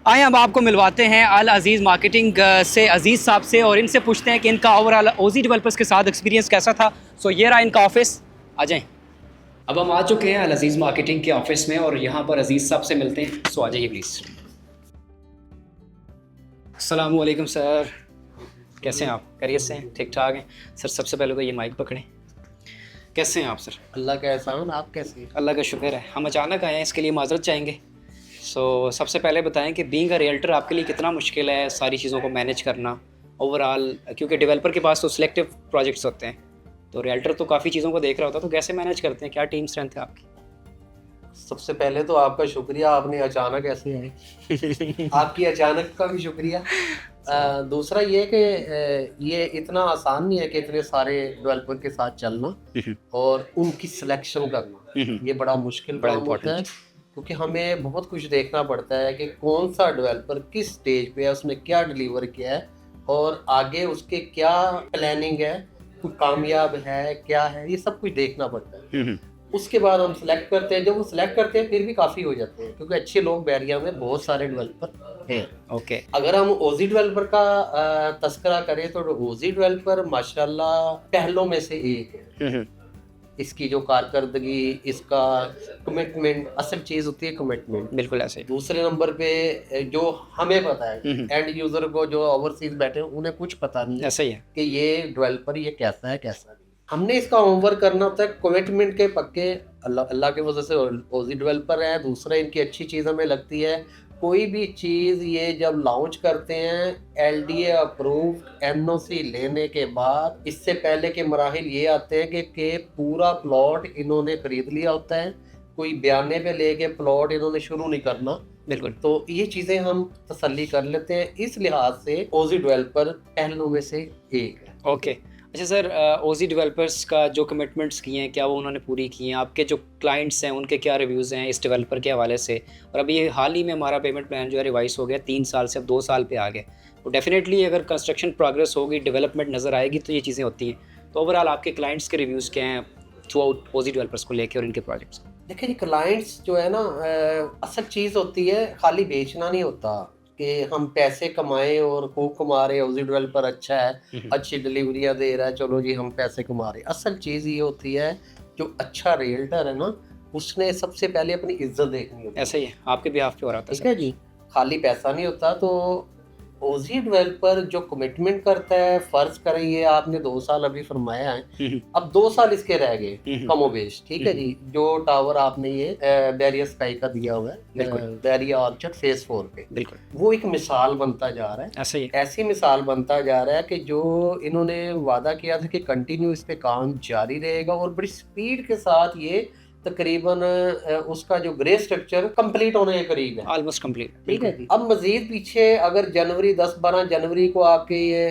आए अब आपको मिलवाते हैं अल अज़ीज़ मार्केटिंग से अज़ीज़ साहब से और इनसे पूछते हैं कि इनका ओवरऑल ओजी डेवलपर्स के साथ एक्सपीरियंस कैसा था। सो ये रहा इनका ऑफिस, आ जाएं। अब हम आ चुके हैं अल अज़ीज़ मार्केटिंग के ऑफिस में और यहाँ पर अज़ीज़ साहब से मिलते हैं। सो आ जाइए प्लीज़। अस्सलाम वालेकुम सर, कैसे हैं आप? खैरियत से हैं? ठीक ठाक हैं सर। सबसे पहले तो ये माइक पकड़ें। कैसे हैं आप सर? अल्लाह का एहसान, आप कैसे हैं? अल्लाह का शुक्र है। हम अचानक आए हैं, इसके लिए माजरत चाहेंगे। सबसे पहले बताएं कि बीइंग अ रियल्टर आपके लिए कितना मुश्किल है सारी चीज़ों को मैनेज करना ओवरऑल, क्योंकि डेवलपर के पास तो सिलेक्टिव प्रोजेक्ट्स होते हैं, तो रियल्टर तो काफ़ी चीज़ों को देख रहा होता है, तो कैसे मैनेज करते हैं? क्या टीम स्ट्रेंथ है आपकी? सबसे पहले तो आपका शुक्रिया, आपने अचानक ऐसे आए आपकी अचानक का भी शुक्रिया। दूसरा ये कि ये इतना आसान नहीं है कि इतने सारे डेवलपर के साथ चलना और उनकी सिलेक्शन करना, ये बड़ा मुश्किल बड़ा काम होता है, क्योंकि हमें बहुत कुछ देखना पड़ता है कि कौन सा डेवलपर किस स्टेज पे है, उसने क्या डिलीवर किया है और आगे उसके क्या प्लानिंग है, कोई कामयाब है क्या है, ये सब कुछ देखना पड़ता है। उसके बाद हम सिलेक्ट करते हैं। जब वो सिलेक्ट करते हैं फिर भी काफ़ी हो जाते हैं, क्योंकि अच्छे लोग बैरिया में बहुत सारे डेवलपर हैं। ओके। अगर हम ओजी डेवलपर का तस्करा करें तो ओजी डेवलपर माशाल्लाह पहलों में से एक है। इसकी जो कारकर्दगी, इसका कमिटमेंट, असल चीज़ होती है कमिटमेंट। बिल्कुल ऐसे ही। दूसरे नंबर पे जो हमें पता है, एंड यूज़र को जो ओवरसीज बैठे हैं उन्हें कुछ पता नहीं है ऐसा ही है कि ये डेवलपर ये कैसा है कैसा नहीं। हमने इसका होमवर्क करना होता है, कमिटमेंट के पक्के। अल्लाह की वजह से ओजी डेवलपर है। दूसरा इनकी अच्छी चीज़ हमें लगती है, कोई भी चीज़ ये जब लॉन्च करते हैं एलडीए अप्रूव्ड एनओसी लेने के बाद, इससे पहले के मराहिल ये आते हैं कि पूरा प्लॉट इन्होंने खरीद लिया होता है, कोई बयाने पे लेके प्लॉट इन्होंने शुरू नहीं करना। बिल्कुल। तो ये चीज़ें हम तसल्ली कर लेते हैं। इस लिहाज से ओजी डेवलपर पहलों में से एक है। ओके। अच्छा सर, ओजी डेवलपर्स का जो कमिटमेंट्स किए हैं क्या वो उन्होंने पूरी की हैं? आपके जो क्लाइंट्स हैं उनके क्या रिव्यूज़ हैं इस डेवलपर के हवाले से? और अभी ये हाल ही में हमारा पेमेंट प्लान जो है रिवाइज हो गया, 3 साल से अब 2 साल पे आ गए। तो डेफिनेटली अगर कंस्ट्रक्शन प्रोग्रेस होगी, डेवलपमेंट नज़र आएगी तो ये चीज़ें होती हैं। तो ओवरऑल आपके क्लाइंट्स के रिव्यूज़ क्या हैं थ्रू आउट ओजी डेवलपर्स को लेके और इनके प्रोजेक्ट्स? देखिए जी, क्लाइंट्स जो है ना, असल चीज़ होती है, खाली बेचना नहीं होता कि हम पैसे कमाएं और खूब कमा रहे हैं, ओजी डेवलपर अच्छा है, अच्छी डिलीवरियां दे रहा है, चलो जी हम पैसे कमा रहे हैं। असल चीज़ ये होती है, जो अच्छा रियल्टर है ना, उसने सबसे पहले अपनी इज्जत देखनी होती है। ऐसा ही है, आपके भी हाफ पे हो रहा था ठीक है जी, खाली पैसा नहीं होता। तो ओजी डेवलपर जो कमिटमेंट करता है, फर्ज करें ये आपने 2 साल अभी फरमाया है, अब 2 साल इसके रह गए कमोबेश। ठीक है जी, जो टावर आपने ये बैरिया स्काई का दिया हुआ है बैरिया ऑर्चर्ड फेज 4 पे, बिल्कुल वो एक मिसाल बनता जा रहा है। ऐसा ही। ऐसी मिसाल बनता जा रहा है कि जो इन्होंने वादा किया था कि कंटिन्यू इस पे काम जारी रहेगा और बड़ी स्पीड के साथ ये तकरीबन उसका जो ग्रे स्ट्रक्चर कंप्लीट होने के करीब है, ऑलमोस्ट कंप्लीट। ठीक है जी। अब मजीद पीछे अगर जनवरी 10-12 जनवरी को आपके ये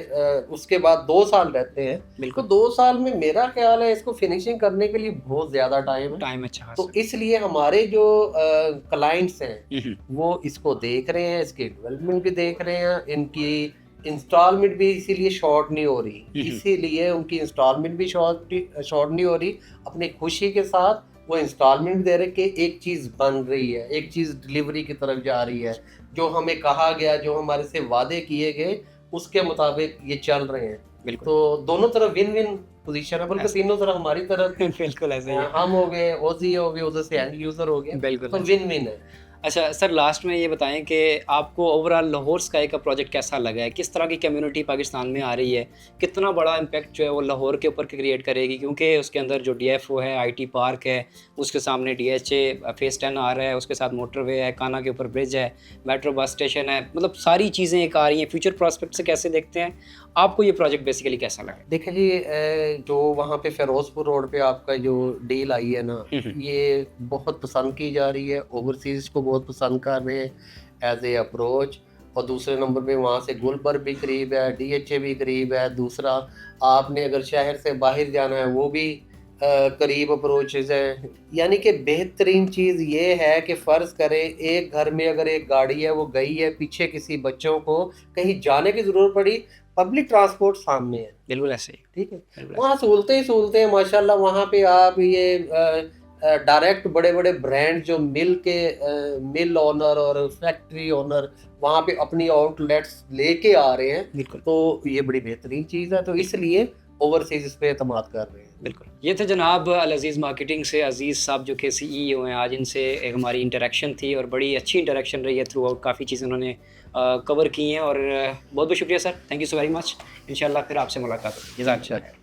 उसके बाद 2 साल रहते हैं, तो 2 साल में मेरा ख्याल है इसको फिनिशिंग करने के लिए बहुत ज्यादा टाइम अच्छा। तो इसलिए हमारे जो क्लाइंट्स हैं वो इसको देख रहे हैं, इसकी डेवलपमेंट भी देख रहे हैं, इनकी इंस्टॉलमेंट भी इसीलिए शॉर्ट नहीं हो रही, इसीलिए उनकी इंस्टॉलमेंट भी शॉर्ट नहीं हो रही। अपनी खुशी के साथ वो इंस्टॉलमेंट दे रहे कि एक चीज़ बन रही है, एक चीज़ डिलीवरी की तरफ जा रही है, जो हमें कहा गया, जो हमारे से वादे किए गए उसके मुताबिक ये चल रहे हैं। बिल्कुल। तो दोनों तरफ विन विन पोजीशन है, बल्कि तीनों तरफ हमारी तरफ बिल्कुल ऐसे ही। हम हो गए, ओजी हो गए, उधर से एंड यूजर हो गए, बिल्कुल तो विन विन है। अच्छा सर, लास्ट में ये बताएं कि आपको ओवरऑल लाहौर स्काई का प्रोजेक्ट कैसा लगा है? किस तरह की कम्युनिटी पाकिस्तान में आ रही है? कितना बड़ा इम्पैक्ट जो है वो लाहौर के ऊपर क्रिएट करेगी? क्योंकि उसके अंदर जो DFO है, IT पार्क है, उसके सामने DHA फेज़ 10 आ रहा है, उसके साथ मोटरवे है, काना के ऊपर ब्रिज है, मेट्रो बस स्टेशन है, मतलब सारी चीज़ें एक आ रही हैं। फ्यूचर प्रॉस्पेक्ट से कैसे देखते हैं? आपको ये प्रोजेक्ट बेसिकली कैसा लगा? देखिए जी, जो वहाँ पे फिरोजपुर रोड पे आपका जो डील आई है ना, ये बहुत पसंद की जा रही है, ओवरसीज को बहुत पसंद कर रहे हैं एज ए अप्रोच। और दूसरे नंबर पे वहाँ से गुलबर्ग भी करीब है, DHA भी करीब है। दूसरा, आपने अगर शहर से बाहर जाना है वो भी करीब अप्रोचेज है। यानी कि बेहतरीन चीज़ ये है कि फ़र्ज़ करें एक घर में अगर एक गाड़ी है, वो गई है, पीछे किसी बच्चों को कहीं जाने की ज़रूरत पड़ी, पब्लिक ट्रांसपोर्ट सामने है। बिल्कुल ऐसे ही। ठीक है, वहाँ सहूलतें ही सहूलतें हैं माशाल्लाह। वहाँ पे आप ये डायरेक्ट बड़े बड़े ब्रांड जो मिल ओनर और फैक्ट्री ओनर वहाँ पे अपनी आउटलेट्स लेके आ रहे हैं, बिल्कुल। तो ये बड़ी बेहतरीन चीज़ है, तो इसलिए ओवरसीज इस पे एतमाद कर रहे हैं। बिल्कुल। ये थे जनाब अल अज़ीज़ मार्केटिंग से अज़ीज़ साहब जो कि CEO हैं। आज इनसे एक हमारी इंटरेक्शन थी और बड़ी अच्छी इंटरेक्शन रही है थ्रू आउट, काफ़ी चीज़ें उन्होंने कवर की हैं और बहुत बहुत शुक्रिया sir, thank you so very much. इंशाल्लाह फिर आपसे मुलाकात होगी। जज़ाकल्लाह।